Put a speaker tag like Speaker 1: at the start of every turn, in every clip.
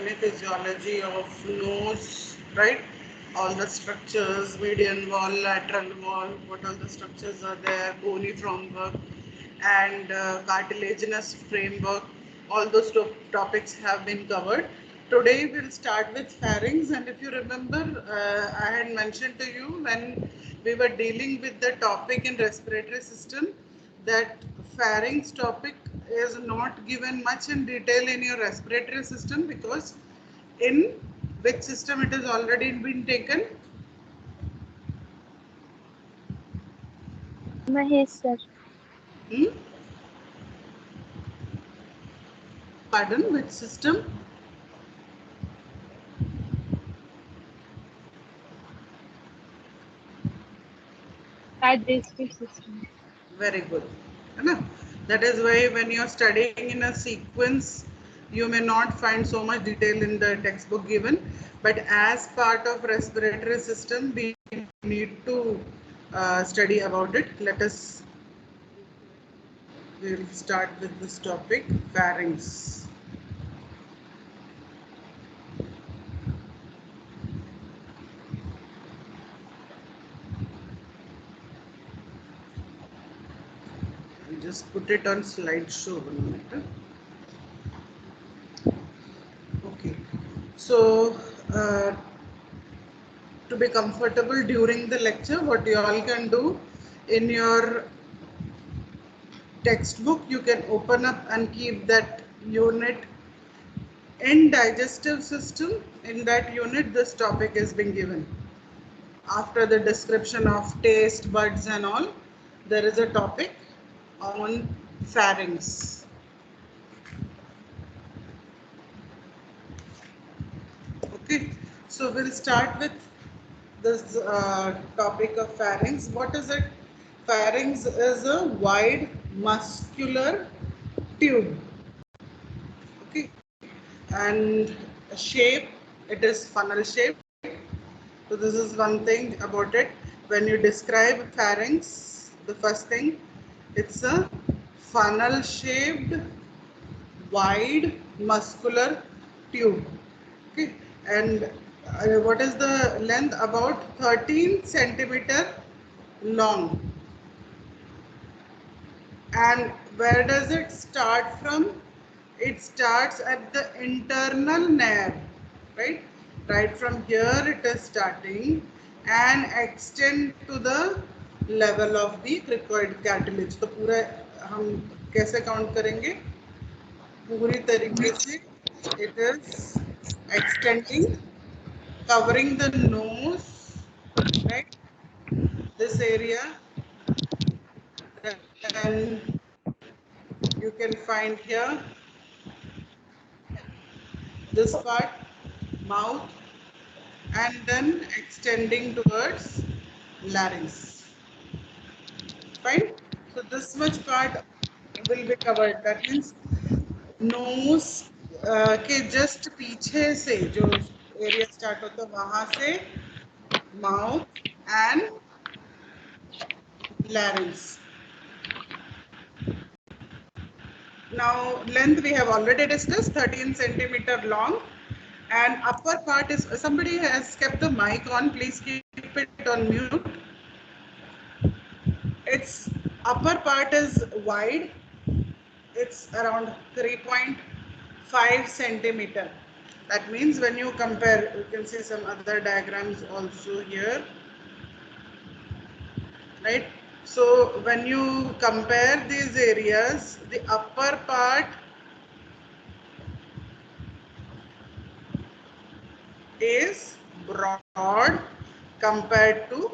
Speaker 1: anatomy, physiology of nose, right? All the structures, median wall, lateral wall, what all the structures are there, bony framework, and cartilaginous framework. All those topics have been covered. Today we'll start with pharynx, and if you remember, I had mentioned to you when we were dealing with the topic in respiratory system that pharynx topic is not given much in detail in your respiratory system, because in which system it has already been taken?
Speaker 2: Mahesh sir.
Speaker 1: Hmm? Pardon, which system?
Speaker 2: Digestive system.
Speaker 1: Very good. That is why when you're studying in a sequence, you may not find so much detail in the textbook given, but as part of respiratory system, we need to study about it. We'll start with this topic, pharynx. I'll just put it on slideshow 1 minute. Okay, so to be comfortable during the lecture, what you all can do in your textbook, you can open up and keep that unit in digestive system. In that unit, this topic is being given. After the description of taste buds and all, there is a topic on pharynx. Okay, so we'll start with this topic of pharynx. What is it? Pharynx is a wide muscular tube. Okay, and shape, it is funnel shape. So this is one thing about it. When you describe pharynx, the first thing, it's a funnel shaped wide muscular tube. Okay, and what is the length? About 13 centimeter long. And where does it start from? It starts at the internal nerve, right? Right from here it is starting and extend to the level of the cricoid cartilage. तो पूरा हम कैसे count करेंगे? पूरी तरीके से it is extending, covering the nose, right? This area. Then you can find here this part, mouth, and then extending towards larynx. Fine. So this much part will be covered. That means nose के just पीछे से जो area start होता है वहाँ से mouth and larynx. Now length we have already discussed, 13 centimeter long, and upper part is, somebody has kept the mic on, please keep it on mute. Its upper part is wide, it's around 3.5 centimeter. That means when you compare, you can see some other diagrams also here, right? So when you compare these areas, the upper part is broad compared to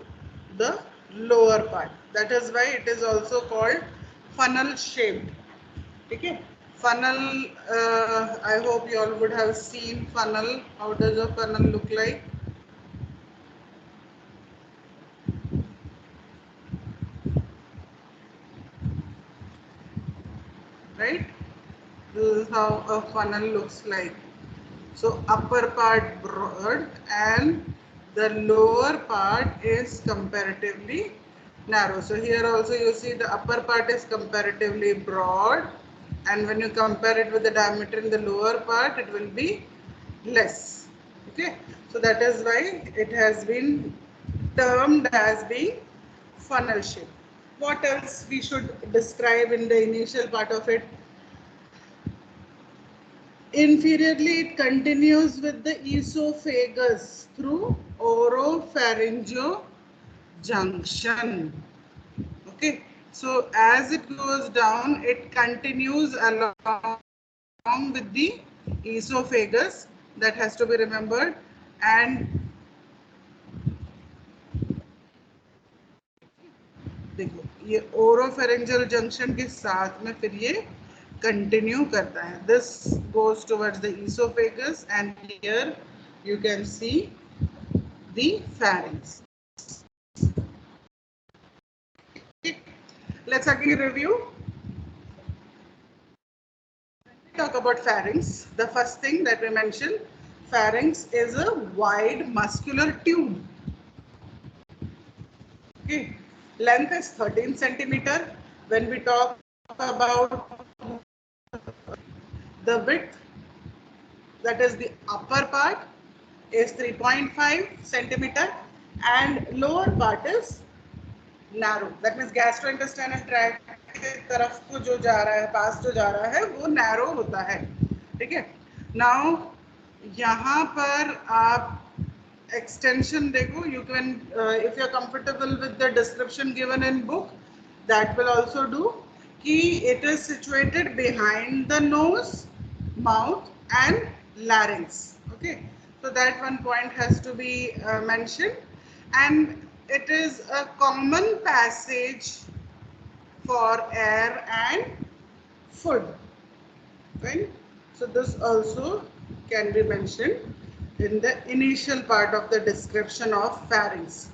Speaker 1: the lower part. That is why it is also called funnel shaped. Okay, funnel, I hope you all would have seen funnel. How does a funnel look like? Right, this is how a funnel looks like. So upper part broad and the lower part is comparatively narrow. So here also you see the upper part is comparatively broad, and when you compare it with the diameter in the lower part, it will be less. Okay, so that is why it has been termed as being funnel shape. What else we should describe in the initial part of it? Inferiorly, it continues with the esophagus through oropharyngeal junction. Okay, so as it goes down, it continues along with the esophagus. That has to be remembered. And देखो ये oropharyngeal junction के साथ में फिर ये continue करता है. This goes towards the esophagus and here you can see the pharynx. Let's again review. Talk about pharynx. The first thing that we mentioned, pharynx is a wide muscular tube. Okay, length is 13 centimeter. When we talk about the width, that is the upper part, is 3.5 centimeter and lower part is narrow. That means gastrointestinal tract के तरफ को जो जा रहा है, पास जो जा रहा है, वो narrow होता है. ठीक है. Now यहाँ पर आप extension देखो. You can, if you are comfortable with the description given in book, that will also do. कि it is situated behind the nose, mouth and larynx. Okay, so that one point has to be mentioned, and it is a common passage for air and food. Right? So this also can be mentioned in the initial part of the description of pharynx.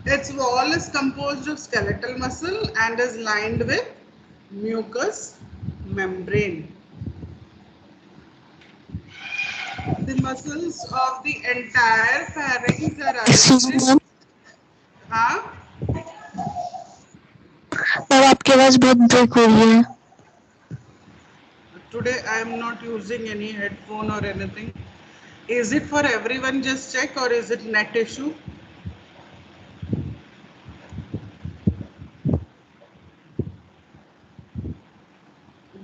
Speaker 1: Its wall is composed of skeletal muscle and is lined with mucous membrane. The muscles of the entire pharynx are arranged. हाँ,
Speaker 2: और आपकी आवाज बहुत break हो रही है.
Speaker 1: today I am not using any headphone or anything. Is it for everyone? Just check, or is it net issue?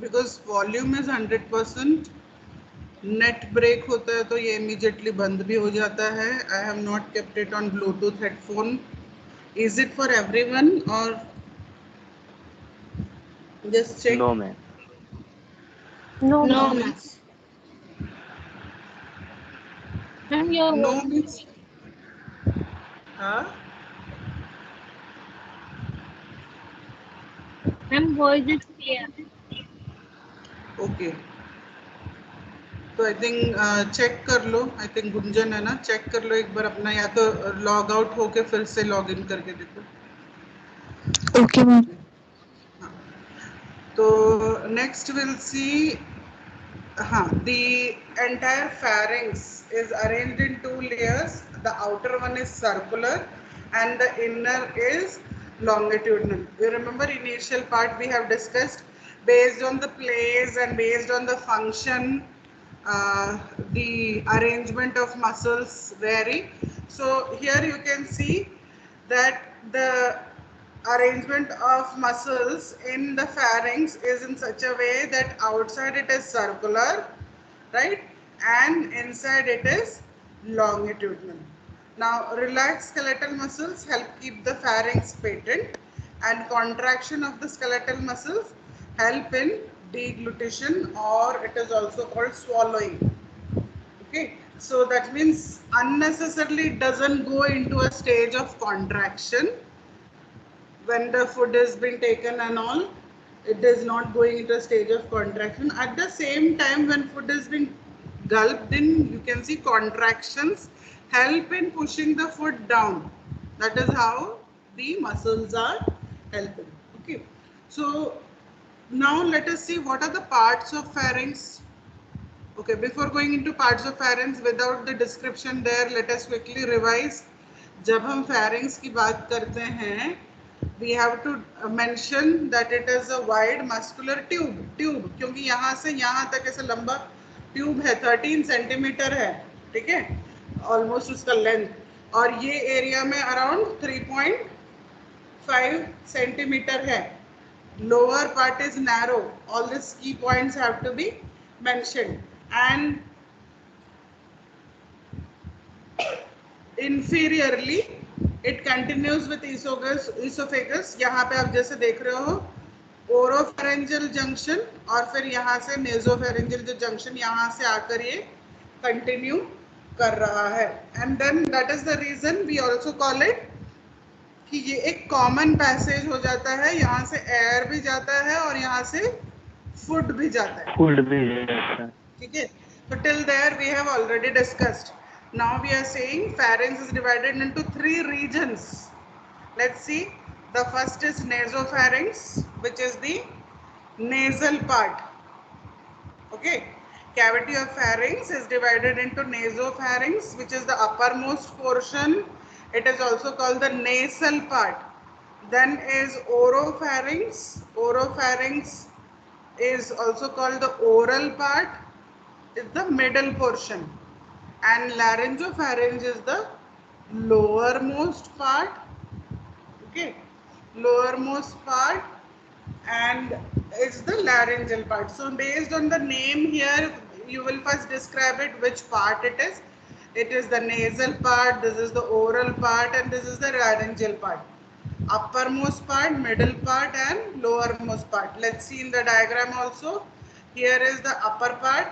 Speaker 1: Because volume is 100%. Net break होता है तो ये इमीडिएटली बंद भी हो जाता है. I have not kept it on Bluetooth headphone. Is it for everyone और just check?
Speaker 3: No, ma'am.
Speaker 2: No,
Speaker 1: no
Speaker 2: ma'am.
Speaker 1: Means
Speaker 2: Ma'am, your
Speaker 1: no
Speaker 2: voice
Speaker 1: means हाँ.
Speaker 2: ma'am, voice is clear.
Speaker 1: Okay, तो I think check कर लो. I think Gunjan है ना, check कर लो एक बार अपना, या तो लॉग आउट होके फिर से लॉग इन करके देखो.
Speaker 2: Okay, ma'am.
Speaker 1: तो next will see. The entire pharynx is arranged in two layers. The outer one is circular and the inner is longitudinal. You remember initial part we have discussed, based on the place and based on the function, the arrangement of muscles vary. So here you can see that the arrangement of muscles in the pharynx is in such a way that outside it is circular, right, and inside it is longitudinal. Now relaxed skeletal muscls help keep the pharynx patent, and contraction of the skeletal muscles help in deglutition, or it is also called swallowing. Okay, so that means unnecessarily it doesn't go into a stage of contraction when the food has been taken and all. It is not going into a stage of contraction. At the same time, when food is being gulped in, you can see contractions help in pushing the food down. That is how the muscles are helping. Okay, so now let us see what are the parts of pharynx. Okay, before going into parts of pharynx, without the description there, let us quickly revise. जब हम pharynx की बात करते हैं, we have to mention that it is a wide muscular tube. क्योंकि यहाँ से यहाँ तक ऐसे लंबा ट्यूब है 13 सेंटीमीटर है, ठीक है, ऑलमोस्ट उसका लेंथ, और ये एरिया में अराउंड 3.5 सेंटीमीटर है. Lower part is narrow. All this key points have to be mentioned. And inferiorly it continues with esophagus. यहाँ पे आप जैसे देख रहे हो ओरोफेरेंजियल जंक्शन, और फिर यहाँ से नेजोफेरेंजियल जो जंक्शन यहाँ से आकर ये कंटिन्यू कर रहा है. And then that is the reason we also call it कि ये एक कॉमन पैसेज हो जाता है. यहाँ से एयर भी जाता है और यहाँ से फूड भी जाता है.
Speaker 3: फूड भी जाता है.
Speaker 1: ठीक है. So till there we have already discussed. Now we are saying pharynx is divided into 3 regions. Let's see. The first is nasopharynx, which is the nasal part. Okay. Cavity of pharynx is divided into nasopharynx, which is the uppermost portion. It is also called the nasal part. Then is oropharynx. Oropharynx is also called the oral part. Is the middle portion, and laryngopharynx is the lowermost part. Okay, lowermost part, and it's the laryngeal part. So based on the name here, you will first describe it which part it is. It is the nasal part, this is the oral part, and this is the laryngeal part. Uppermost part, middle part, and lowermost part. Let's see in the diagram also. Here is the upper part.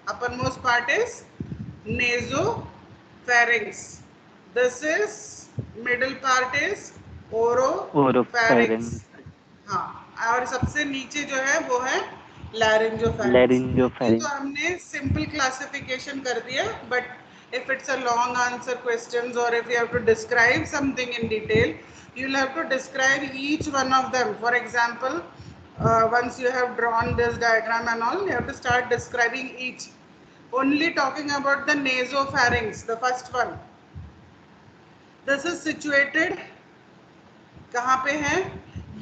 Speaker 1: Uppermost part is nasopharynx. This is middle part is oropharynx. हाँ, और सबसे नीचे जो है वो है laryngopharynx. तो हमने simple classification कर दिया, but if it's a long answer questions or if you have to describe something in detail, you'll have to describe each one of them. For example, once you have drawn this diagram and all, you have to start describing each. Only talking about the nasopharynx, the first one. This is situated कहाँ पे है?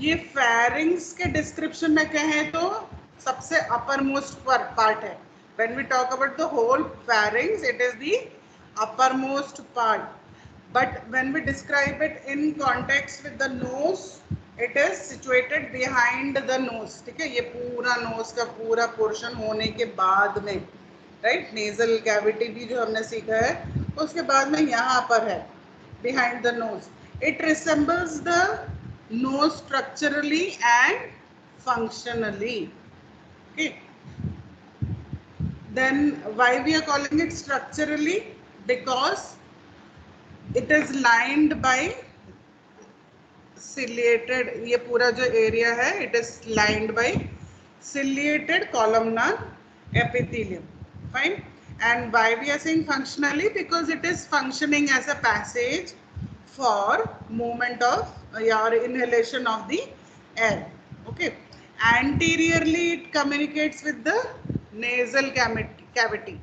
Speaker 1: ये pharynx के description में कहें तो सबसे uppermost part है. When we talk about the whole pharynx, it is the uppermost part. But when we describe it in context with the nose, it is situated behind the nose. ठीक है, ये पूरा nose का पूरा portion होने के बाद में, right? Nasal cavity भी जो हमने सीखा है, उसके बाद में यहाँ पर है, behind the nose. It resembles the nose structurally and functionally. Okay. Then why we are calling it structurally? Because it is lined by ciliated, ये पूरा जो area है, it is lined by ciliated columnar epithelium. Fine. And why we are saying functionally? Because it is functioning as a passage for movement of or inhalation of the air. Okay. Anteriorly it communicates with the nasal cavity.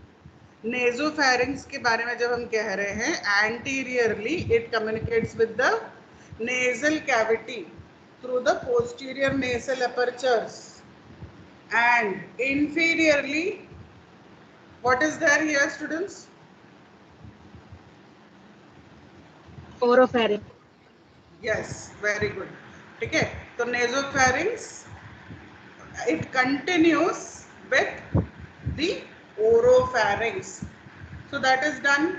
Speaker 1: Nasopharynx के बारे में जब हम कह रहे हैं, anteriorly it communicates with the nasal cavity through the posterior nasal apertures, and inferiorly, what is there here, students?
Speaker 2: Oropharynx.
Speaker 1: Yes, very good. ठीक है, तो nasopharynx it continues with the oropharynx. So that is done.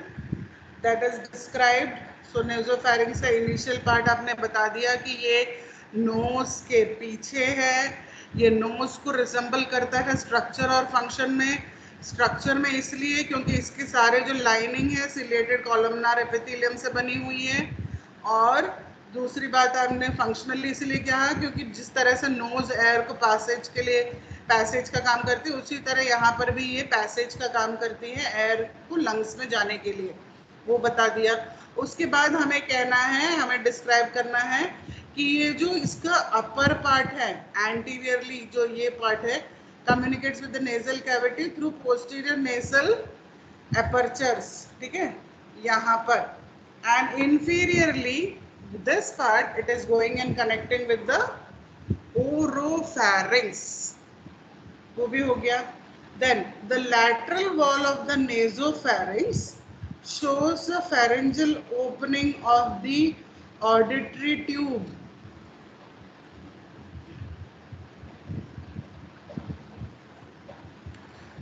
Speaker 1: That is described. So nasopharynx का initial part आपने बता दिया कि ये nose के पीछे है. ये nose को resemble करता है structure और function में. Structure में इसलिए क्योंकि इसके सारे जो lining है ciliated columnar epithelium से बनी हुई है, और दूसरी बात आपने फंक्शनली इसलिए कहा क्योंकि जिस तरह से नोज एयर को पैसेज के लिए पैसेज का काम करती है, उसी तरह यहाँ पर भी ये पैसेज का काम करती है एयर को लंग्स में जाने के लिए, वो बता दिया. उसके बाद हमें कहना है, हमें डिस्क्राइब करना है कि ये जो इसका अपर पार्ट है, एंटीरियरली जो ये पार्ट है, communicates with the nasal cavity through posterior nasal apertures. ठीक है, यहाँ पर. And inferiorly this part it is going and connecting with the oropharynx. वो भी हो गया. Then the lateral wall of the nasopharynx shows a pharyngeal opening of the auditory tube.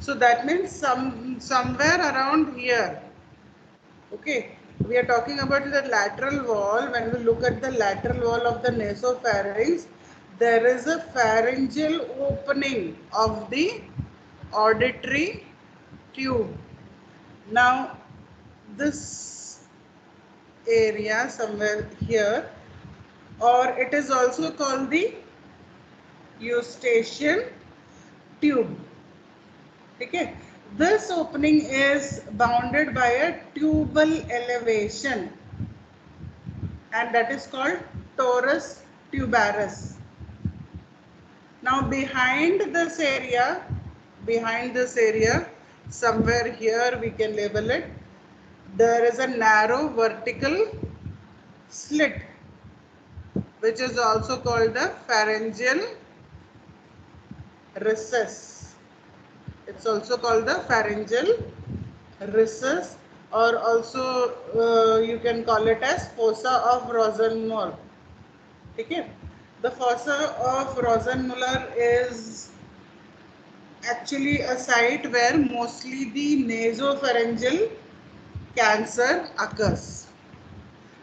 Speaker 1: So that means somewhere around here. Okay, we are talking about the lateral wall. When we look at the lateral wall of the nasopharynx, there is a pharyngeal opening of the auditory tube. Now, this area somewhere here, or it is also called the eustachian tube. Okay, this opening is bounded by a tubal elevation, and that is called torus tuberous. Now behind this area, somewhere here we can label it, there is a narrow vertical slit, which is also called the pharyngeal recess. It's also called the pharyngeal recess, or also you can call it as fossa of Rosenmuller. Okay, the fossa of Rosenmuller is actually a site where mostly the nasopharyngeal cancer occurs.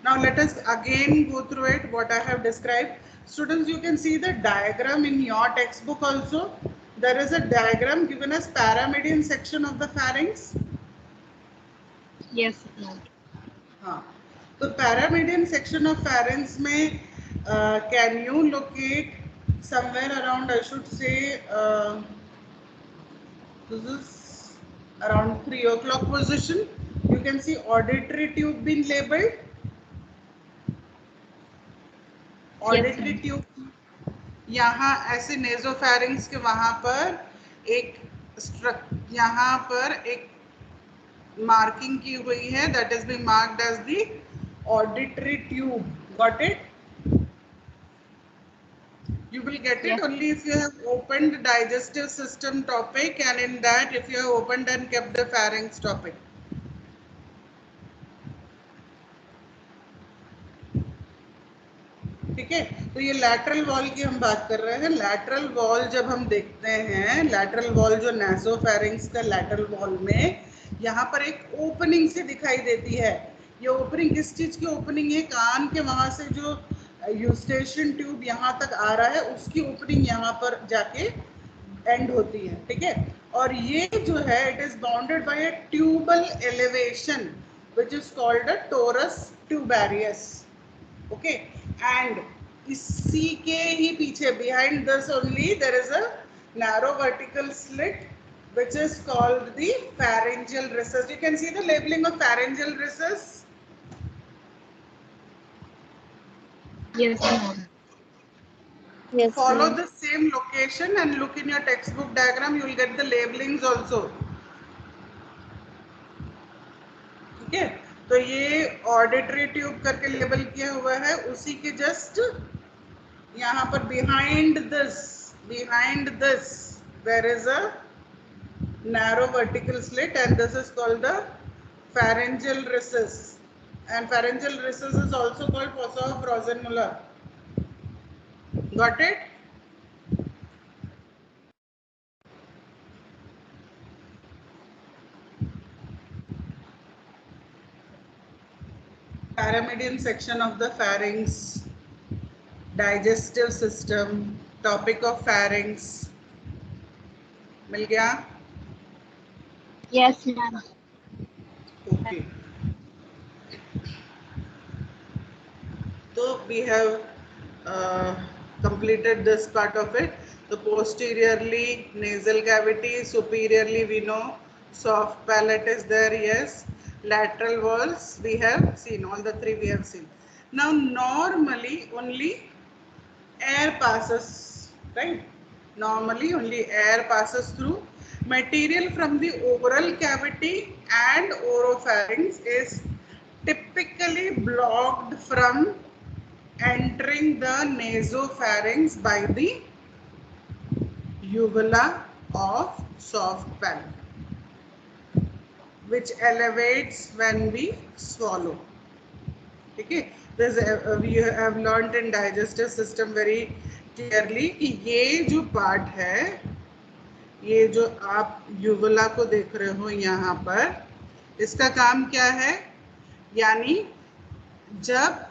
Speaker 1: Now let us again go through it what I have described. Students, you can see the diagram in your textbook also. There is a diagram given as paramedian section of the pharynx.
Speaker 2: Yes, ma'am.
Speaker 1: हाँ, तो paramedian section of pharynx में can you locate somewhere around, I should say, this is around 3 o'clock position. You can see auditory tube being labeled. Auditory
Speaker 2: Yes,
Speaker 1: tube यहाँ ऐसे नेजोफैरिंग्स के वहां पर एक यहाँ पर एक मार्किंग की हुई है, that is being marked as the auditory tube. Got it? You will get it
Speaker 2: yes,
Speaker 1: only if you have opened digestive system topic, and in that if you have opened and kept the pharynx topic. ठीक है, तो ये lateral wall की हम बात कर रहे हैं. लैटरल वॉल जब हम देखते हैं, लैटरल वॉल जो नासोफैरिंग्स का लैटरल वॉल में यहाँ पर एक ओपनिंग से दिखाई देती है. ये ओपनिंग किस चीज की ओपनिंग है? कान के वहां से जो यूस्टेशियन ट्यूब यहाँ तक आ रहा है, उसकी ओपनिंग यहाँ पर जाके एंड होती है. ठीक है, और ये जो है it is bounded by a tubal elevation which is called a torus tubarius. Okay, and इसी के ही पीछे behind this only there is a narrow vertical slit which is called the pharyngeal recess. You can see the labeling of pharyngeal recess.
Speaker 2: yes, ma'am.
Speaker 3: Yes,
Speaker 1: Follow
Speaker 3: ma'am.
Speaker 1: the same location and look in your textbook diagram, you will get the labelings also. ठीक है, तो ये auditory tube करके label किया हुआ है, उसी के जस्ट यहाँ पर behind this there is a narrow vertical slit, and this is called the pharyngeal recess, and pharyngeal recess is also called fossa of Rosenmuller. Got it? Paramedian section of the pharynx, digestive system, topic of pharynx. मिल गया?
Speaker 2: Yes, ma'am.
Speaker 1: Okay. So we have completed this part of it. So posteriorly nasal cavity, superiorly we know soft palate is there, yes. Lateral walls we have seen, all the three we have seen. Now normally only air passes, right? Normally only air passes through. Material from the oral cavity and oropharynx is typically blocked from entering the nasopharynx by the uvula of soft palate, which elevates when we swallow. ठीक है, we have learned in digestive system very clearly कि ये जो part है, ये जो आप युवला को देख रहे हो यहाँ पर, इसका काम क्या है? यानी जब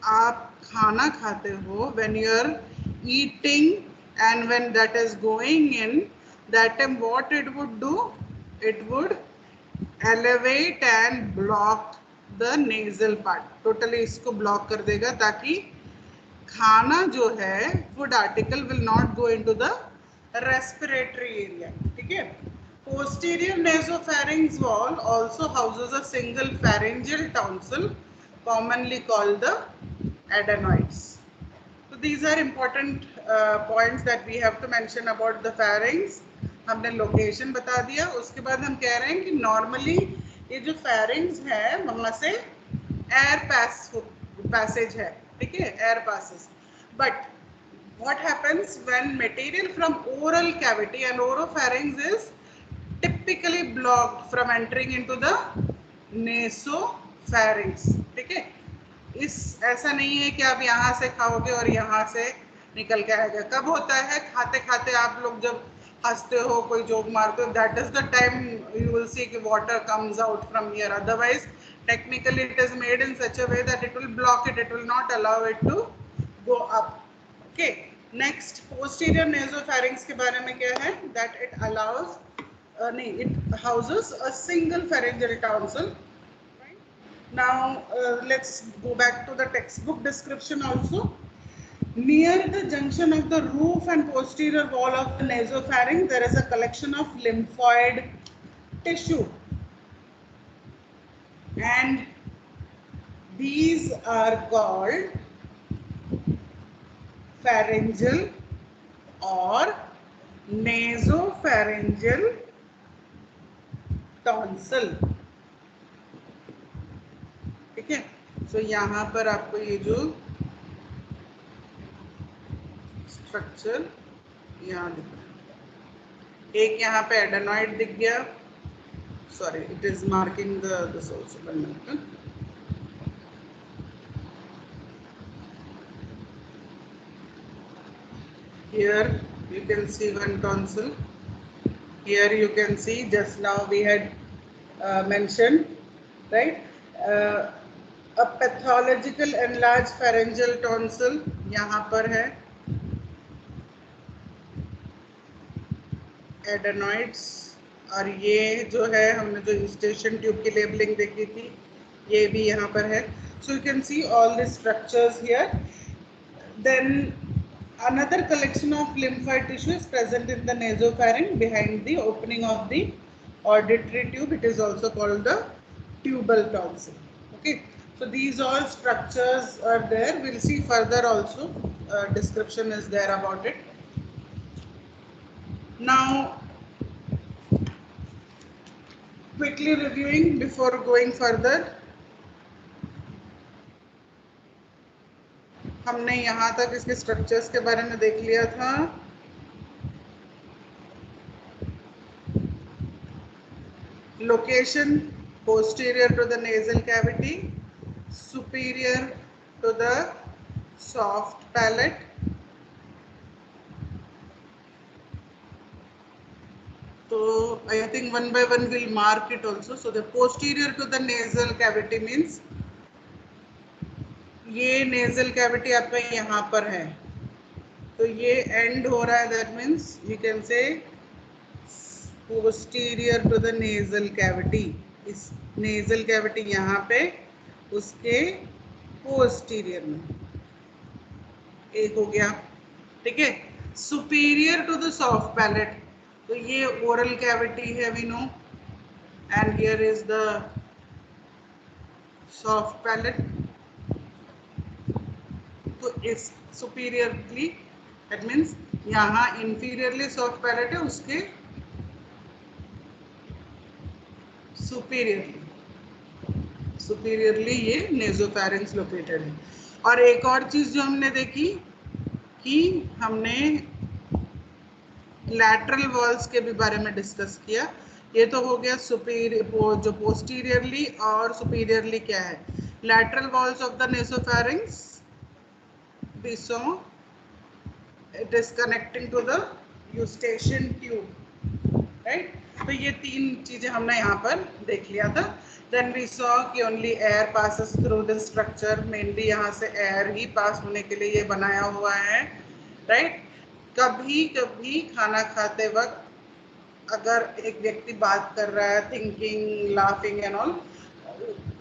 Speaker 1: आप खाना खाते हो, when you are eating and when that is going in, that time what it would do? It would elevate and block the nasal part. Totally इसको block कर देगा ताकि खाना जो है, food article will not go into the respiratory area. ठीक है? Posterior nasopharynx wall also houses a single pharyngeal tonsil, commonly called the adenoids. So these are important points that we have to mention about the pharynx. हमने location बता दिया, उसके बाद हम कह रहे हैं कि नॉर्मली ये जो pharynx है वहां से एयर पैसेज है, ठीक है, air passes. But what happens when material from oral cavity and oropharynx is typically blocked from entering into the nasopharynx? ठीक है, इस ऐसा नहीं है कि आप यहाँ से खाओगे और यहाँ से निकल के आएगा. कब होता है? खाते खाते आप लोग जब हंसते हो, कोई जोक मारते हो, that is the time you will see कि water comes out from here. Otherwise technically it is made in such a way that it will block it, it will not allow it to go up. Okay, next posterior nasopharynx के बारे में क्या है? That it allows it houses a single pharyngeal tonsil. Now let's go back to the textbook description also. Near the junction of the roof and posterior wall of the nasopharynx, there is a collection of lymphoid tissue, and these are called pharyngeal or nasopharyngeal tonsil. ठीक है, सो यहाँ पर आपको ये जो structure यहाँ दिख रहा है, एक यहाँ पे एडेनॉइड दिख गया. Sorry, it is marking this also. 1 minute. Here you can see one tonsil. Here you can see, just now we had mentioned, right? A pathological enlarged pharyngeal tonsil यहाँ पर है. Adenoids, और ये जो है हमने जो eustachian tube की लेबलिंग देखी थी, ये भी यहाँ पर है. So you can see all the structures here. Then another collection of lymphoid tissue is present in the nasopharynx behind the opening of the auditory tube. It is also called the tubal tonsil. Okay, so these all structures are there. We'll see further also. Description is there about it. Now, quickly reviewing before going further. हमने यहाँ तक इसके structures के बारे में देख लिया था. Location posterior to the nasal cavity, superior to the soft palate. So I think one by one we'll mark it also. So the posterior to the nasal cavity means ये नेजल कैविटी आपका यहाँ पर है, तो ये and हो रहा है. That means you can say posterior to the nasal cavity. इस नेजल कैविटी यहाँ पे, उसके पोस्टीरियर में एक हो गया. ठीक है, superior to the soft palate, तो ये ओरल कैविटी है we know, and here is the soft palate. तो इस सुपीरियरली, दैट मीन्स यहाँ इंफीरियरली सॉफ्ट पैलेट है, उसके सुपीरियरली ये नेसोफैरिंक्स लोकेटेड है. और एक और चीज जो हमने देखी कि हमने लैटरल वॉल्स के भी बारे में डिस्कस किया। ये तो हो गया सुपीरियर, जो पोस्टीरियरली और सुपीरियरली क्या है। Lateral walls of the nasopharynx, we saw it is connecting to the eustachian tube, right? तो ये तीन चीजें हमने यहाँ पर देख लिया था। Then we saw कि only air passes through this structure, mainly यहाँ से air ही पास होने के लिए ये बनाया हुआ है, right? कभी कभी खाना खाते वक्त अगर एक व्यक्ति बात कर रहा है, thinking, laughing and all,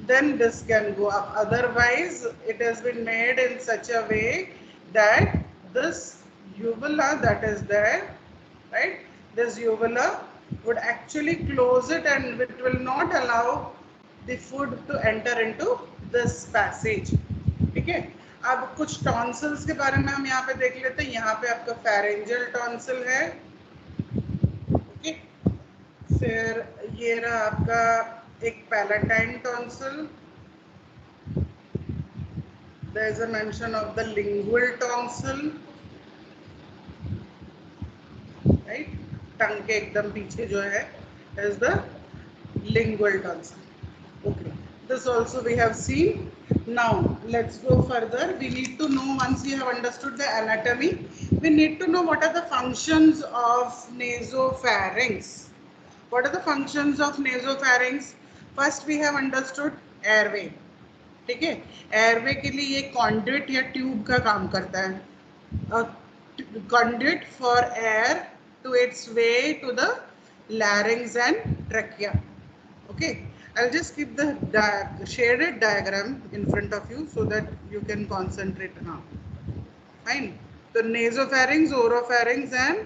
Speaker 1: then this can go up. Otherwise, it has been made in such a way that this uvula that is there, right? This uvula would actually close it and it will not allow the food to enter into this passage. ठीक है, अब कुछ tonsils के बारे में हम यहाँ पे देख लेते हैं। यहाँ पे आपका फेरेंजियल टॉन्सिल है, ओके। फिर ये रहा आपका एक palatine tonsil, there is a mention of the lingual tonsil, right? टंग के एकदम पीछे जो है is the lingual tonsil. Okay, this also we have seen. Now let's go further. We need to know, once we have understood the anatomy, we need to know what are the functions of nasopharynx. What are the functions of nasopharynx? First we have understood airway. ठीक है, airway के लिए ये conduit या tube का काम करता है, conduit for air to its way to the larynx and trachea. Okay, I'll just keep the shaded diagram in front of you so that you can concentrate now. Fine. So nasopharynx, oropharynx and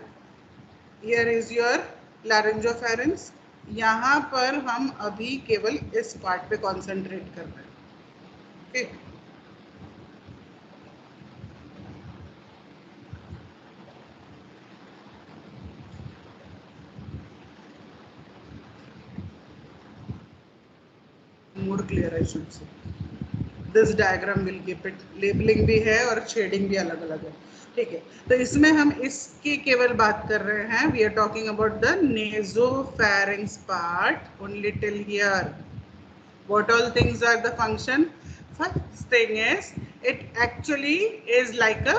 Speaker 1: here is your laryngopharynx. यहाँ पर हम अभी केवल इस part पे concentrate कर रहे हैं। Okay. More clear I should say. This diagram will keep it, labeling भी है और shading भी अलग अलग है, ठीक है। तो इसमें हम इसकी केवल बात कर रहे हैं। We are talking about the nasopharynx part only till here. What all things are the function? First thing is it actually is like a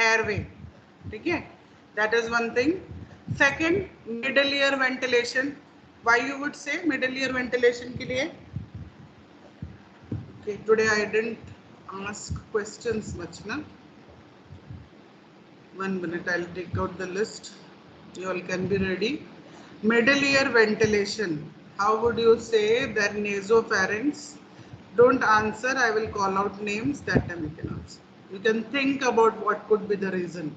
Speaker 1: airway, ठीक है, that is one thing. Second, middle ear ventilation. Why you would say middle ear ventilation के लिए? Okay, today I didn't ask questions much, na? 1 minute, I'll take out the list. You all can be ready. Middle ear ventilation. How would you say that nasopharynx? Don't answer, I will call out names, that time you can answer. You can think about what could be the reason.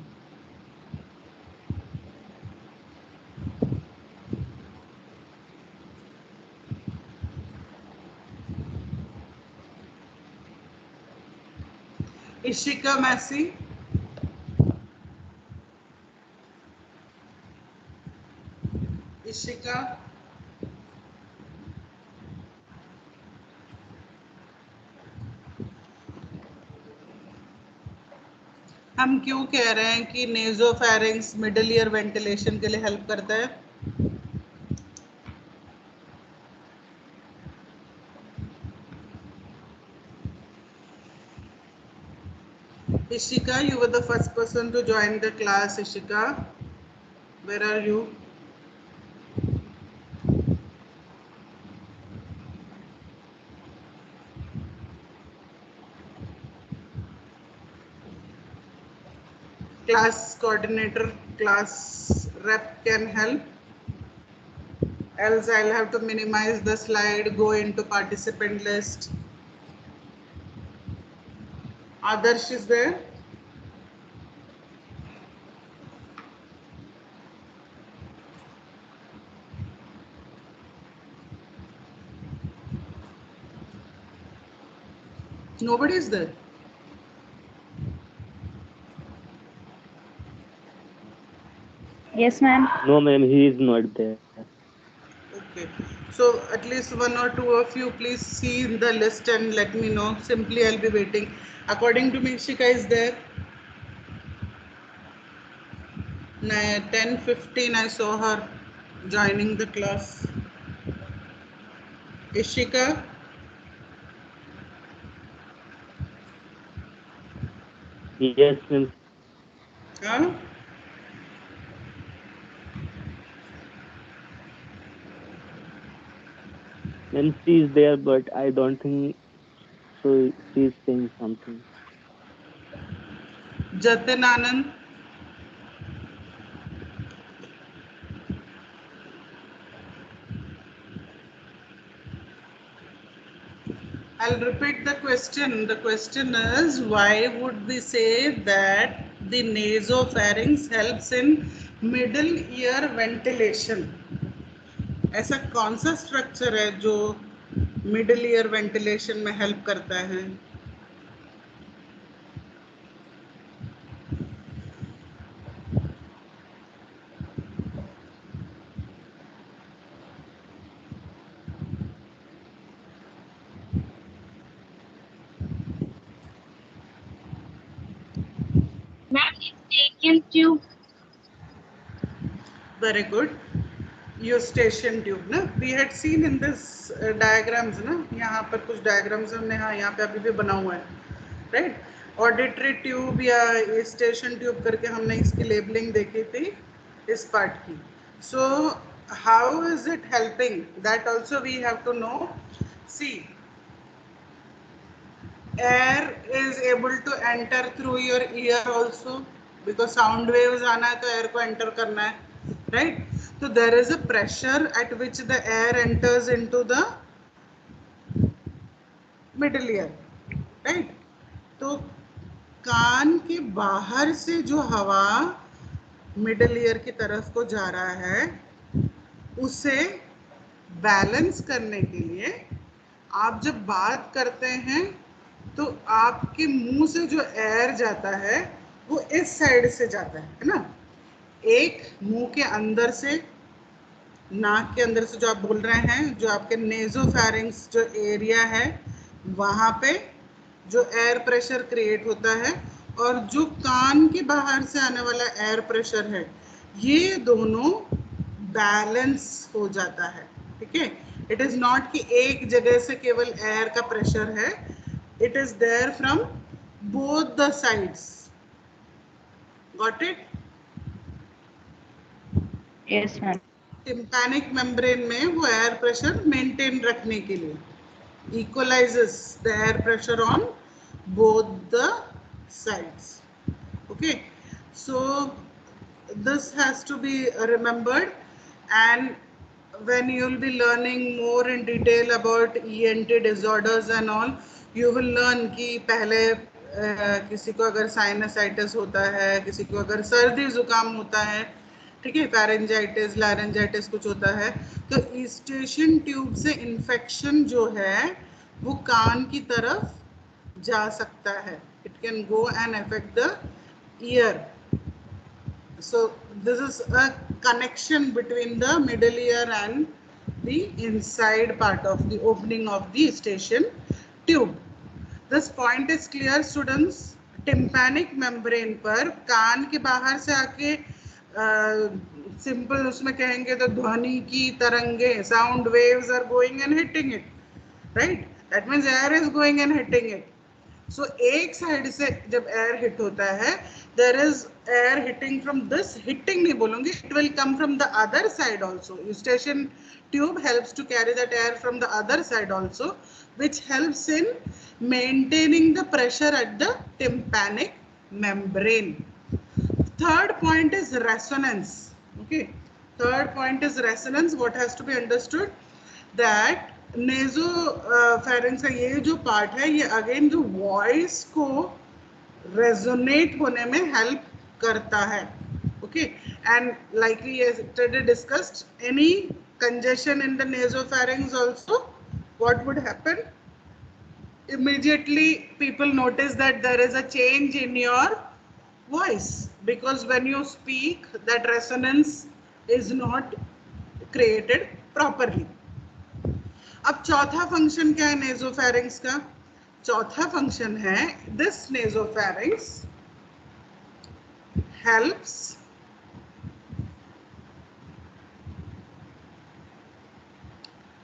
Speaker 1: Ishika Massey. Ishika. हम क्यों कह रहे हैं कि नेजोफैरिंक्स middle ear ventilation के लिए help करता है? Ishika, you were the first person to join the class. Ishika, where are you? Class coordinator, class rep can help. Else I'll have to minimize the slide, go into participant list. Adarsh is there? Nobody is there.
Speaker 3: Yes, ma'am.
Speaker 4: No, ma'am, he is not there.
Speaker 1: Okay. So at least one or two of you please see the list and let me know. Simply I'll be waiting. According to me, Ishika is there. 10:15 I saw her joining the class. Ishika?
Speaker 4: Yes, ma'am.
Speaker 1: Huh?
Speaker 4: Ma'am, she is there, but I don't think so. She is saying something.
Speaker 1: Jatin Anand? I'll repeat the question. The question is, why would we say that the nasopharynx helps in middle ear ventilation? ऐसा कौन सा structure है जो middle ear ventilation में help करता है?
Speaker 2: Ma'am, Eustachian tube.
Speaker 1: Very good. Eustachian tube ना, we had seen in this diagrams ना, यहाँ पर कुछ diagrams हमने हाँ यहाँ पे अभी भी बना हुआ है, right? Auditory tube या Eustachian tube करके हमने इसकी labeling देखी थी इस part की. So how is it helping? That also we have to know. See, air is able to enter through your ear also because sound waves आना है तो air को enter करना है, right? So there is a pressure at which the air enters into the middle ear, right? तो कान के बाहर से जो हवा मिडल ईयर की तरफ को जा रहा है उसे बैलेंस करने के लिए आप जब बात करते हैं तो आपके मुंह से जो एयर जाता है वो इस साइड से जाता है ना? एक मुंह के अंदर से, नाक के अंदर से जो आप बोल रहे हैं, जो आपके नेजोफैरिंक्स जो एरिया है वहाँ पे जो एयर प्रेशर क्रिएट होता है और जो कान के बाहर से आने वाला एयर प्रेशर है, ये दोनों बैलेंस हो जाता है, ठीक है? इट इज नॉट कि एक जगह से केवल एयर का प्रेशर है, it is there from both the sides. Got it?
Speaker 3: Yes, ma'am.
Speaker 1: Tympanic membrane में वो एयर प्रेशर मेंटेन रखने के लिए equalizes the air pressure on both the sides. Okay, so this has to be remembered, and when you will be learning more in detail about ENT disorders and all, you will learn कि पहले किसी को अगर sinusitis होता है, किसी को अगर सर्दी जुकाम होता है, ठीक है, पैरेंजाइटिस, लैरेंजाइटिस कुछ होता है, तो ईस्टेशियन ट्यूब से इन्फेक्शन जो है वो कान की तरफ जा सकता है. It can go and affect the year. So this is a connection between the middle ear and the inside part of the opening of the eustachian tube. This point is clear, students. Tympanic membrane पर कान के बाहर से आके simple उसमें कहेंगे तो ध्वनि की तरंगे, sound waves are going and hitting it, right? That means air is going and hitting it. So एक साइड से जब एयर हिट होता है, there is air hitting from this, hitting नहीं बोलूंगी, it will come from the other side also. Eustachian tube helps to carry that air from the other side also, which helps in maintaining the pressure at the tympanic membrane. Third point is resonance. Okay, third point is resonance. What has to be understood? That nasopharynx का ये जो part है, ये again जो voice को resonate होने में help करता है. Okay, and like we yesterday discussed, any congestion in the nasopharynx also, what would happen? Immediately people notice that there is a change in your voice, because when you speak, that resonance is not created properly. अब चौथा function क्या है नेजोफैरिंक्स का? चौथा function है, this नेजोफैरिंक्स helps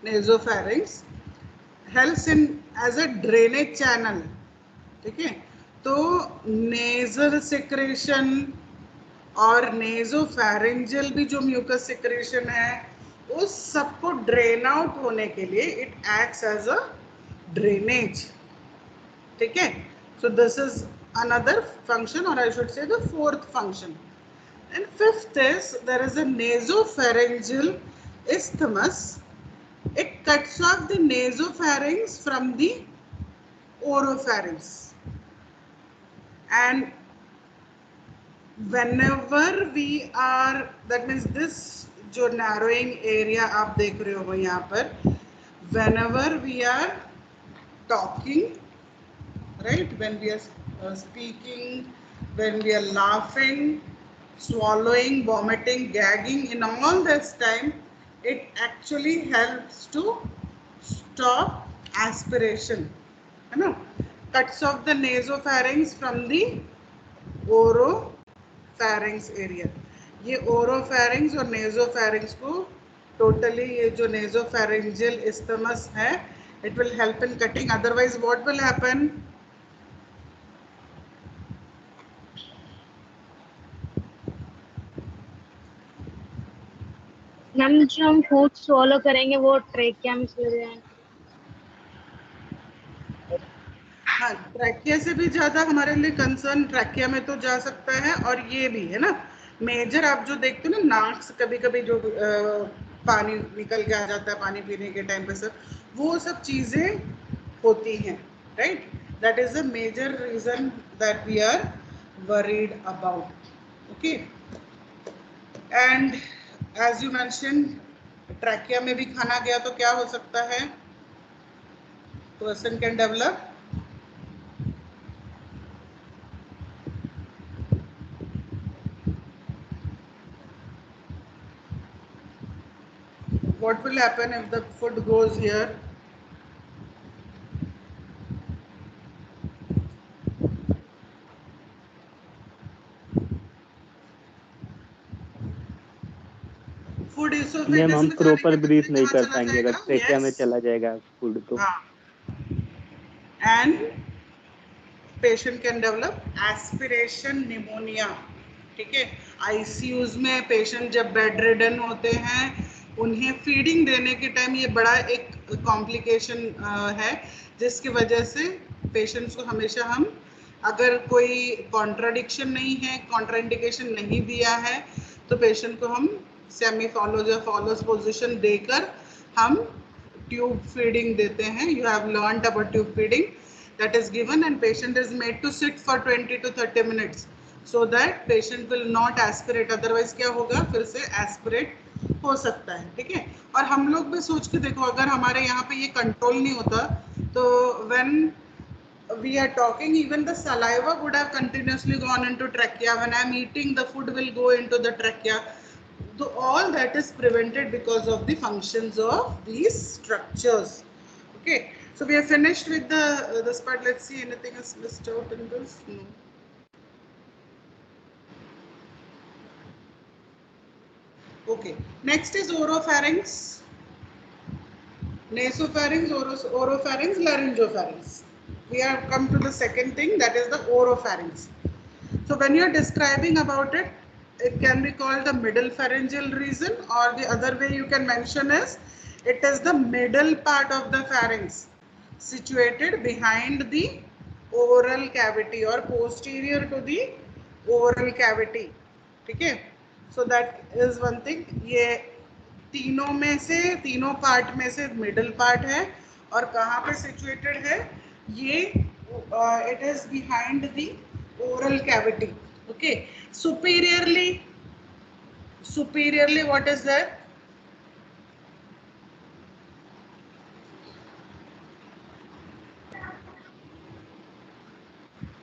Speaker 1: nasopharynx helps in as a drainage channel. ठीक है, तो nasal secretion और नेजोफैरिंजियल भी जो म्यूकस सिक्रेशन है उस सबको ड्रेन आउट होने के लिए it acts as a drainage. ठीक है, so this is another function और I should say the fourth function. And fifth is there is a nasopharyngeal isthmus. It cuts off the nasopharynx from the oropharynx, and whenever we are, that means this जो narrowing area आप देख रहे हो यहाँ पर, whenever we are talking, right, when we are speaking, when we are laughing, swallowing, vomiting, gagging, in all this time it actually helps to stop aspiration, है ना, cuts off the nasopharynx from the oropharynx area. ये oropharynx और nasopharynx को totally ये जो nasopharyngeal isthmus है, it will help in cutting. Otherwise what will happen?
Speaker 2: Ma'am जो हम फूड swallow करेंगे वो ट्रेकिया में चले जाएंगे.
Speaker 1: हाँ, ट्रैकिया से भी ज्यादा हमारे लिए कंसर्न ट्रैकिया में तो जा सकता है, और ये भी है ना मेजर. आप जो देखते हो ना नाक से कभी कभी जो पानी निकल के आ जाता है पानी पीने के टाइम पे, सब वो सब चीजें होती हैं, right. That is a major reason that we are worried about. Okay, and as you mention trachea में भी खाना गया तो क्या हो सकता है? Person can develop what will happen if the food goes here? Food
Speaker 4: ma'am हम
Speaker 1: इसोफेगस में जाने
Speaker 4: प्रॉपर
Speaker 1: के
Speaker 4: ब्रीथ
Speaker 1: बदले
Speaker 4: नहीं
Speaker 1: कहाँ
Speaker 4: कर
Speaker 1: चला
Speaker 4: पाएंगे अगर
Speaker 1: जाएगा?
Speaker 4: ट्रेकिया में
Speaker 1: यस,
Speaker 4: चला जाएगा फूड तो.
Speaker 1: हाँ, and patient can develop aspiration pneumonia. ठीक है, आईसीयूज में पेशेंट जब बेड रिडन होते हैं उन्हें फीडिंग देने के टाइम ये बड़ा एक कॉम्प्लिकेशन है, जिसकी वजह से पेशेंट्स को हमेशा हम, अगर कोई कॉन्ट्राडिक्शन नहीं है, कॉन्ट्राइंडिकेशन नहीं दिया है, तो पेशेंट को हम सेमी फॉलोज या फॉलोज पोजिशन देकर हम ट्यूब फीडिंग देते हैं. You have learned about tube feeding. That is given and patient is made to sit for 20 to 30 minutes so that patient will not aspirate. Otherwise क्या होगा, फिर से aspirate हो सकता है. ठीक है, और हम लोग भी सोच के देखो, अगर हमारे यहाँ पे ये कंट्रोल नहीं होता तो when we are talking, even the saliva would have continuously gone into trachea. When I am eating, the food will go into the trachea. So all that is prevented because of the functions of these structures. Okay, so we are finished with the this part. Let's see, anything is missed out in this? No. Okay, next is oropharynx, nasopharynx, oropharynx, laryngopharynx. We have come to the second thing, that is the oropharynx. So when you are describing about it, it can be called the middle pharyngeal region, or the other way you can mention is it is the middle part of the pharynx situated behind the oral cavity or posterior to the oral cavity. ठीक है, so that is one thing. ये तीनों में से, तीनों part में से middle part है, और कहाँ पे सिचुएटेड है ये? It is behind the oral cavity. Okay, superiorly what is that?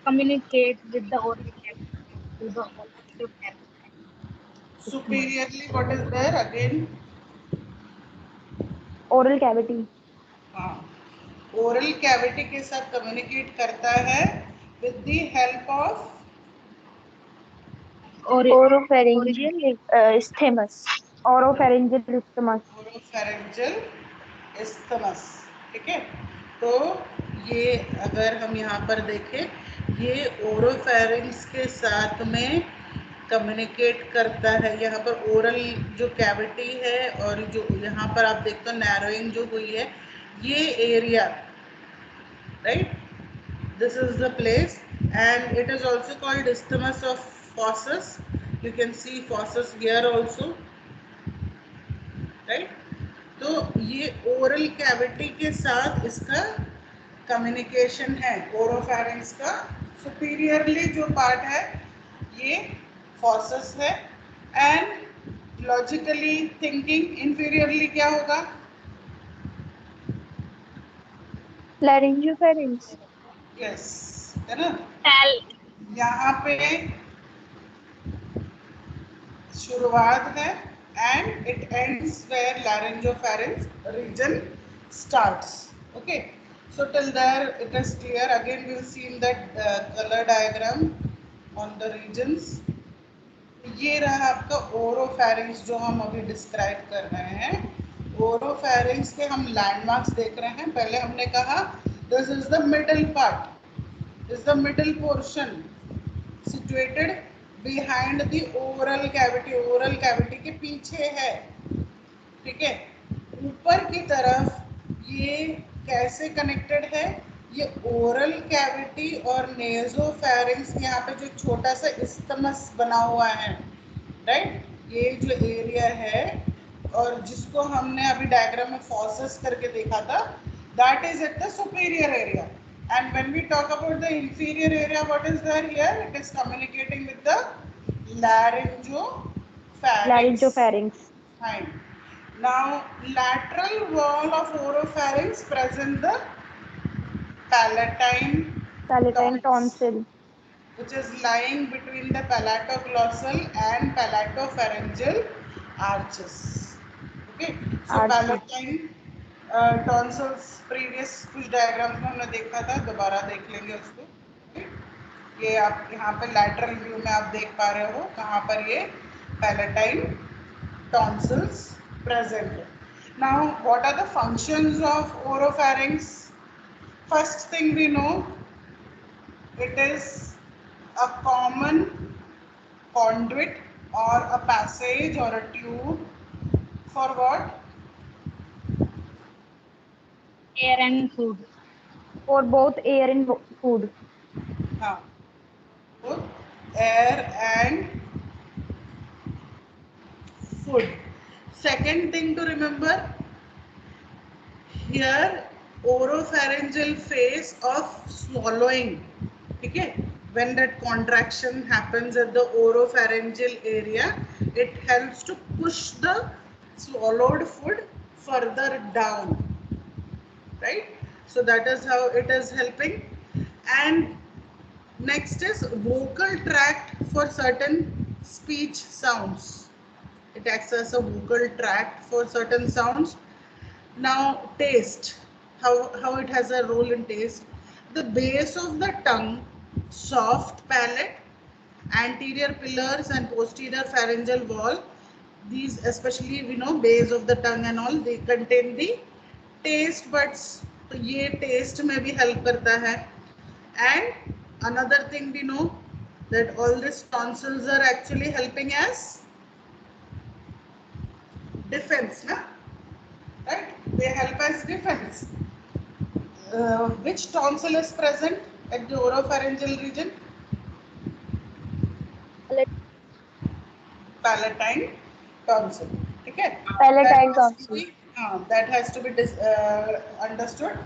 Speaker 2: Communicate with the oral cavity through the oral cavity.
Speaker 1: Superiorly what is there again?
Speaker 3: oral cavity.
Speaker 1: हाँ, oral cavity के साथ communicate करता है with the help of
Speaker 3: Oropharyngeal isthmus. Oropharyngeal isthmus.
Speaker 1: oropharyngeal isthmus, ठीक है। तो ये अगर हम यहाँ पर देखें, ये ओरोफेरिंक्स के साथ में कम्युनिकेट करता है। यहाँ पर ओरल जो कैविटी है और जो यहाँ पर आप देखते हो नैरोइंग जो हुई है, ये area, right, this is the place, and it is also called isthmus of Fossus. You can see Fossus here also, right? तो ये ओरल कैविटी के साथ इसका कम्युनिकेशन है ओरोफेरिंक्स का। सुपीरियरली जो पार्ट है ये फॉसस है, एंड लॉजिकली थिंकिंग इंफीरियरली क्या होगा?
Speaker 3: Laryngopharynx.
Speaker 1: यस, है ना।
Speaker 2: Tal.
Speaker 1: यहाँ पे शुरुआत है and it ends where laryngopharynx region starts. Okay, so till there it is clear. Again we'll see in that color diagram on the regions. ये रहा आपका ओरोफेरिंक्स जो हम अभी डिस्क्राइब कर रहे हैं। ओरोफेरिंक्स के हम लैंडमार्क्स देख रहे हैं। पहले हमने कहा this is the middle part, is the middle portion situated behind the oral cavity, oral cavity के पीछे है, ठीक है। ऊपर की तरफ ये कैसे कनेक्टेड है? ये ओरल कैविटी और नेजोफेरिंक्स, यहाँ पे जो छोटा सा इस्थमस बना हुआ है, राइट, ये जो एरिया है और जिसको हमने अभी डायग्राम में फॉसस करके देखा था, that is at the superior area. And when we talk about the inferior area, what is there here? It is communicating with the laryngopharynx.
Speaker 3: Laryngopharynx.
Speaker 1: Fine. Now, lateral wall of oropharynx present the palatine
Speaker 3: Palatine
Speaker 1: tons,
Speaker 3: tonsil.
Speaker 1: which is lying between the palatoglossal and palatopharyngeal arches. Okay, so
Speaker 3: Arches.
Speaker 1: palatine tonsils previous कुछ diagrams में हमने देखा था, दोबारा देख लेंगे उसको। ये आप यहाँ पे लैटरल व्यू में आप देख पा रहे हो कहाँ पर ये पैलेटाइन टॉन्सिल्स प्रेजेंट है। Now what are the functions of oropharynx? First thing we know, it is a common conduit or a passage or a tube for what?
Speaker 2: Air and food.
Speaker 3: For both air and food.
Speaker 1: हाँ, both air and food. Second thing to remember, here oropharyngeal phase of swallowing, ठीक है, when that contraction happens at the oropharyngeal area, it helps to push the swallowed food further down, right? So that is how it is helping. And next is vocal tract for certain speech sounds. It acts as a vocal tract for certain sounds. Now taste, how it has a role in taste. The base of the tongue, soft palate, anterior pillars and posterior pharyngeal wall, these especially we know base of the tongue and all, they contain the taste buds. तो ये taste में भी help करता है. And another thing we know that all these tonsils are actually helping as defense, na? Right? They help as defense. Which tonsil is present at the oropharyngeal region? Palatine tonsil. ठीक है?
Speaker 3: Palatine tonsil.
Speaker 1: That has to be understood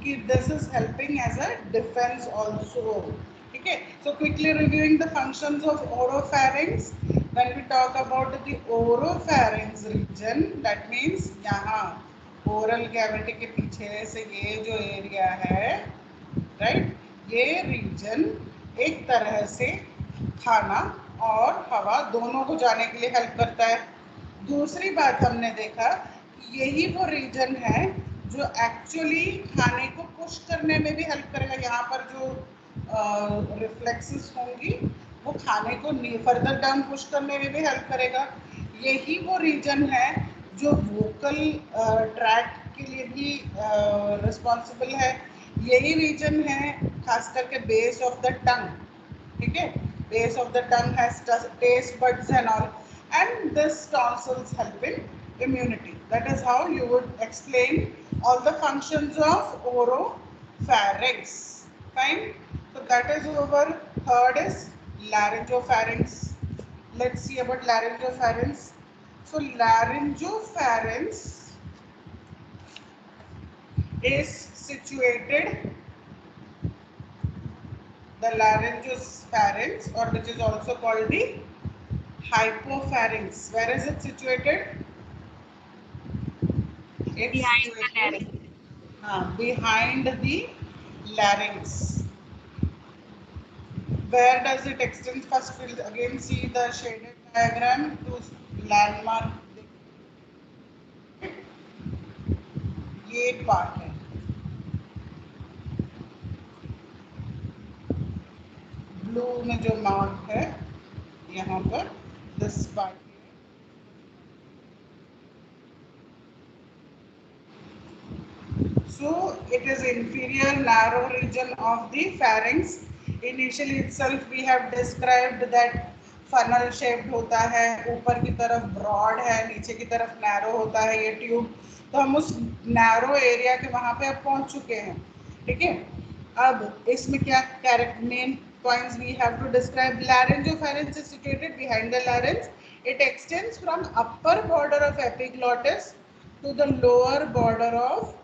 Speaker 1: कि this is helping as a defense also. ठीक है? So quickly reviewing the functions of oropharynx. When we talk about the oropharynx region, that means यहाँ oral cavity के पीछे से ये जो area है, राइट, ये रीजन एक तरह से खाना और हवा दोनों को जाने के लिए हेल्प करता है। दूसरी बात हमने देखा कि यही वो रीजन है जो एक्चुअली खाने को पुश करने में भी हेल्प करेगा। यहाँ पर जो रिफ्लेक्सेस होंगी वो खाने को फर्दर डाउन पुश करने में भी हेल्प करेगा। यही वो रीजन है जो वोकल ट्रैक्ट के लिए भी रिस्पॉन्सिबल है, यही रीजन है, खास करके बेस ऑफ द टंग, ठीक है, base of the tongue has taste buds and all, and this tonsils help in immunity. That is how you would explain all the functions of oropharynx. Fine. So that is over. Third is laryngopharynx. Let's see about laryngopharynx. So laryngopharynx is situated, the laryngopharynx, or which is also called the hypopharynx. Where is it situated? It's
Speaker 2: Behind the
Speaker 1: situated
Speaker 2: larynx.
Speaker 1: behind the larynx. Where does it extend? First, we'll again see the shaded diagram to landmark. ये part है, blue में जो mark है यहाँ पर, this part. So it is inferior narrow region of the pharynx. Initially itself we have described that funnel shaped होता है, ऊपर की तरफ broad है, नीचे की तरफ narrow होता है ये ट्यूब. तो हम उस narrow area के वहाँ पे अब पहुँच चुके हैं, ठीक है. अब इसमें क्या main points we have to describe. Laryngopharynx is situated behind the larynx. It extends from upper border of epiglottis to the lower border of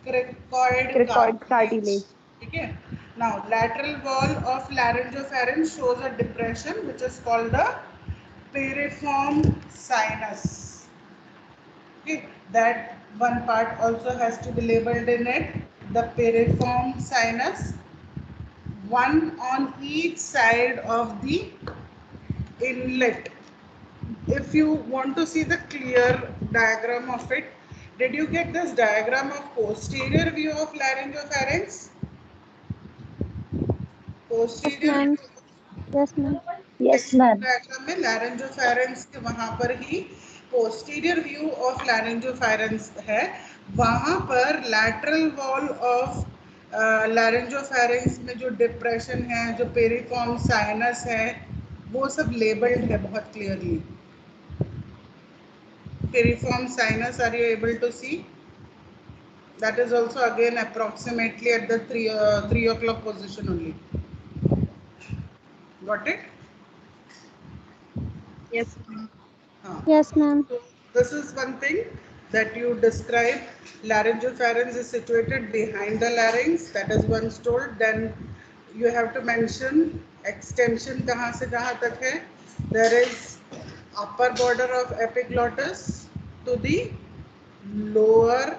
Speaker 1: cricoid cartilage. Okay. Now, lateral wall of laryngopharynx shows a depression which is called the piriform sinus. Okay. That one part also has to be labeled in it. The piriform sinus, one on each side of the inlet. If you want to see the clear diagram of it, did you get this diagram of posterior view of laryngopharynx? Posterior view.
Speaker 3: Yes, ma'am.
Speaker 1: Yes, ma'am. Diagram में laryngopharynx के वहाँ पर ही posterior view of laryngopharynx है. वहाँ पर lateral wall of laryngopharynx में जो depression है, जो piriform sinus है, वो सब labeled है बहुत clearly. Piriform sinus, are you able to see? That is also again approximately at the 3 o'clock position only. Got it?
Speaker 2: Yes, ma'am.
Speaker 3: Yes, ma'am.
Speaker 1: So this is one thing that you describe. Laryngopharynx is situated behind the larynx. That is once told. Then you have to mention extension कहाँ से कहाँ तक है. There is upper border of epiglottis to the lower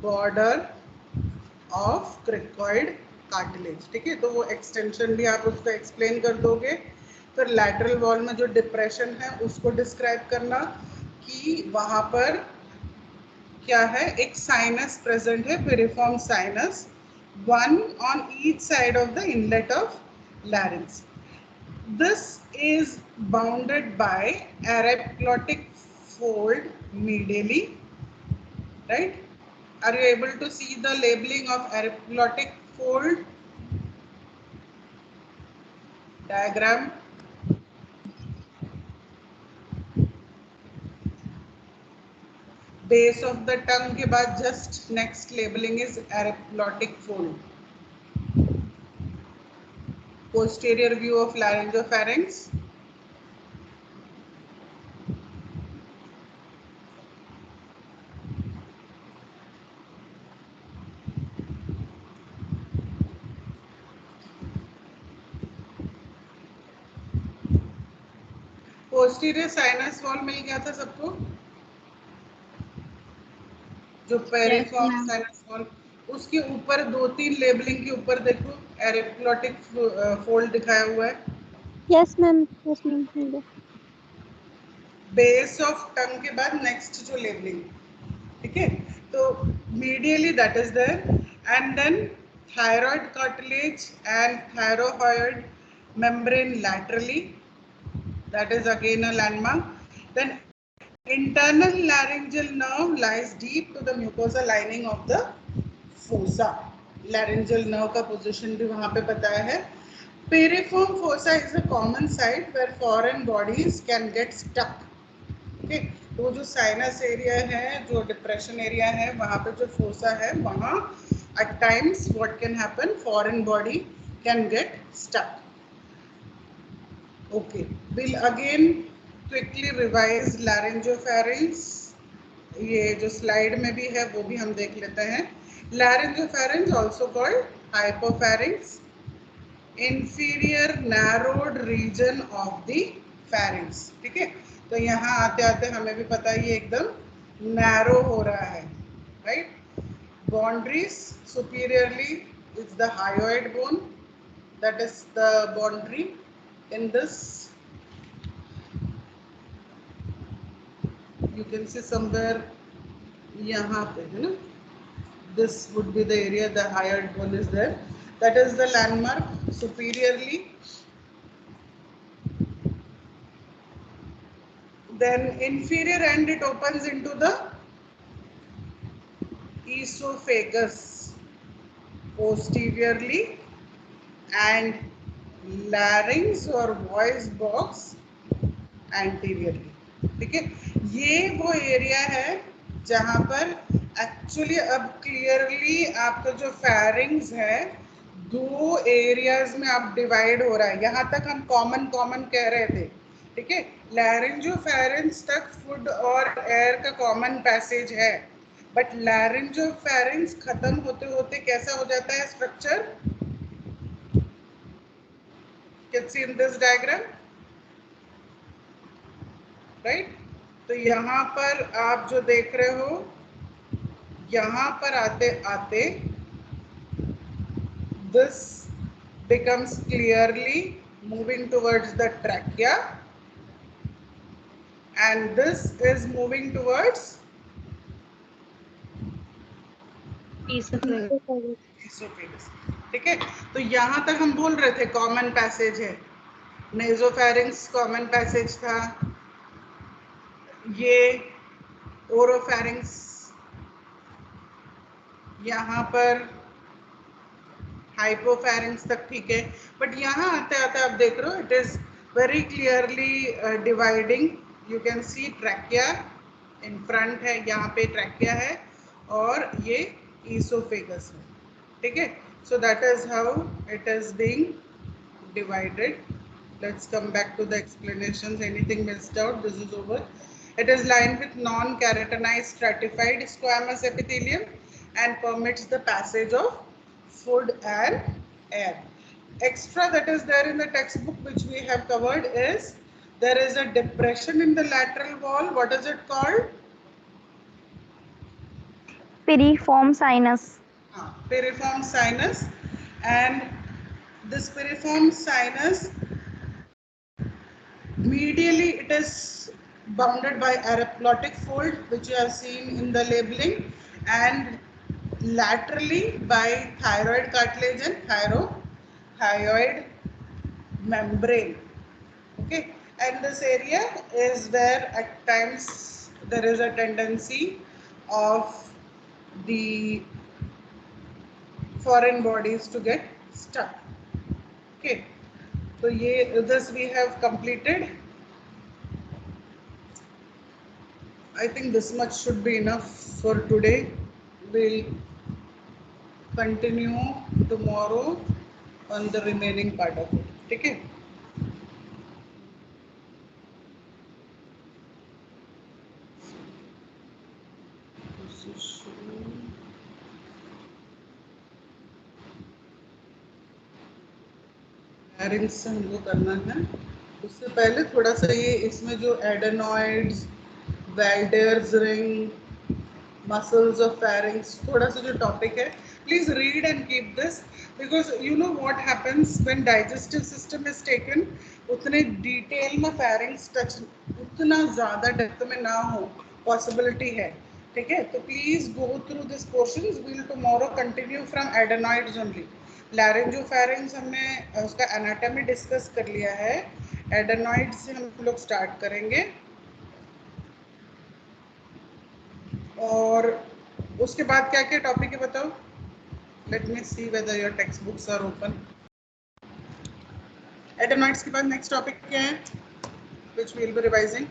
Speaker 1: border of cricoid cartilage. ठीक है, तो वो extension भी आप उसको एक्सप्लेन कर दोगे. फिर लैटरल वॉल में जो डिप्रेशन है उसको डिस्क्राइब करना कि वहाँ पर क्या है, एक साइनस प्रेजेंट है, piriform sinus, one on each side of the inlet of larynx. This is bounded by epiglottic fold medially, right? Are you able to see the labeling of epiglottic fold diagram? Base of the tongue के बाद just next labeling is epiglottic fold. Posterior view of laryngopharynx. Posterior sinus wall मिल गया था सबको, जो पेरिफॉर्म sinus wall, उसके ऊपर 2-3 labelling के ऊपर देखो एपिग्लॉटिक फोल्ड दिखाया हुआ है.
Speaker 3: Yes, ma'am. Yes, ma'am.
Speaker 1: Base of tongue के बाद नेक्स्ट जो लेबलिंग, ठीक है, तो medially that is there, and then thyroid cartilage and thyroid membrane laterally, that is again a landmark. Then Internal laryngeal nerve lies deep to the mucosa lining of the fossa. Laryngeal nerve का position भी वहाँ पे बताया है. Piriform fossa is a common site where foreign bodies can get stuck. Okay, तो जो sinus area है, जो डिप्रेशन एरिया है, वहाँ पे जो फोसा है, वहाँ at times what can happen, foreign body can get stuck. Okay, we'll again quickly revise laryngopharynx. ये जो स्लाइड में भी है वो भी हम देख लेते हैं. Laryngopharynx also called hypopharynx, inferior narrowed region of the pharynx. ठीक है, तो यहाँ आते आते हमें भी पता है ये एकदम नैरो हो रहा है, right. Boundaries superiorly is the hyoid bone, that is the boundary in this. You can see somewhere यहाँ पे है ना, this would be the area, the hyoid bone is there, that is the landmark superiorly. Then inferior end it opens into the esophagus posteriorly, and larynx or voice box anteriorly. ठीक है, ये वो area है जहां पर actually अब clearly आपका जो फेरिंग्स है दो एरियाज में अब डिवाइड हो रहा है. यहाँ तक हम कॉमन कॉमन कह रहे थे, ठीक है. लैरिंजोफेरेंस तक फूड और एयर का कॉमन पैसेज है, बट लैरिंजोफेरेंस खत्म होते होते कैसा हो जाता है structure, can see in this diagram, right. तो यहाँ पर आप जो देख रहे हो, यहाँ पर आते आते this becomes clearly moving towards the trachea, and this is moving towards esophagus. ठीक है, तो यहाँ तक हम बोल रहे थे कॉमन पैसेज है, नेजोफेरिंक्स कॉमन पैसेज था, ये ओरोफेरिंक्स, यहाँ पर हाइपोफेरिंक्स तक ठीक है, बट यहाँ आते आते आप देख रहे हो it is very clearly dividing. You can see trachea in front है, यहाँ पे ट्रैकिया है और ये ईसोफेगस है. ठीक है, so that is how it is being divided. Let's come back to the explanations. Anything missed out? This is over. It is lined with non-keratinized stratified squamous epithelium and permits the passage of food and air. Extra that is there in the textbook which we have covered is there is a depression in the lateral wall. What is it called?
Speaker 2: Piriform sinus.
Speaker 1: Piriform sinus, and this piriform sinus medially it is bounded by araplotic fold which you have seen in the labeling, and laterally by thyroid cartilage and thyroid membrane. Okay, and this area is where at times there is a tendency of the foreign bodies to get stuck. Okay, so this we have completed. I think this much should be enough for today. We'll continue tomorrow on the remaining part of it. ठीक है, larynx से हमको करना है. उससे पहले थोड़ा सा ये इसमें जो adenoids, Waldeyer's ring, muscles of pharynx, थोड़ा सा जो टॉपिक है, please read and keep this because you know what happens when digestive system is taken, उतने डिटेल में pharynx टच उतना ज़्यादा डेप्थ में ना हो, पॉसिबिलिटी है. ठीक है, तो please go through this portions. We'll tomorrow continue from adenoids only. Laryngopharynx हमने उसका एनाटॉमी डिस्कस कर लिया है, एडेनॉइड से हम लोग स्टार्ट करेंगे. और उसके बाद क्या क्या टॉपिक है बताओ. Let me see whether your textbooks are open. Adenoids के बाद नेक्स्ट टॉपिक क्या है which we will be revising.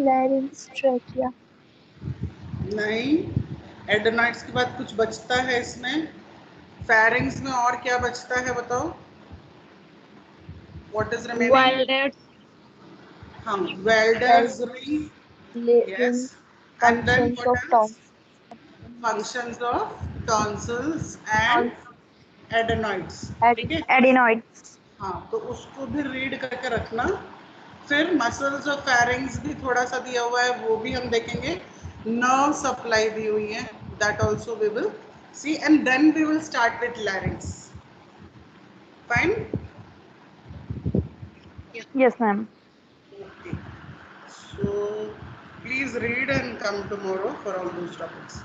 Speaker 3: larynx, trachea,
Speaker 1: नहीं, एडेनॉइड्स के बाद कुछ बचता है इसमें. फेरिंग्स में और क्या बचता है बताओ. What is remaining.
Speaker 2: Violet,
Speaker 1: हाँ, welders ring.
Speaker 3: larynx,
Speaker 1: Yes. And then
Speaker 3: functions
Speaker 1: what
Speaker 3: of
Speaker 1: else?
Speaker 3: tongue,
Speaker 1: Functions of tonsils and adenoids. ठीक है.
Speaker 2: adenoids.
Speaker 1: हाँ, तो उसको भी रीड करके रखना. फिर मसल्स ऑफ फेरिंग्स भी थोड़ा सा दिया हुआ है, वो भी हम देखेंगे. नर्व सप्लाई दी हुई है, that also we will see. And then we will start with larynx. Fine.
Speaker 2: Yes, ma'am.
Speaker 1: Okay. So please read and come tomorrow for all those topics.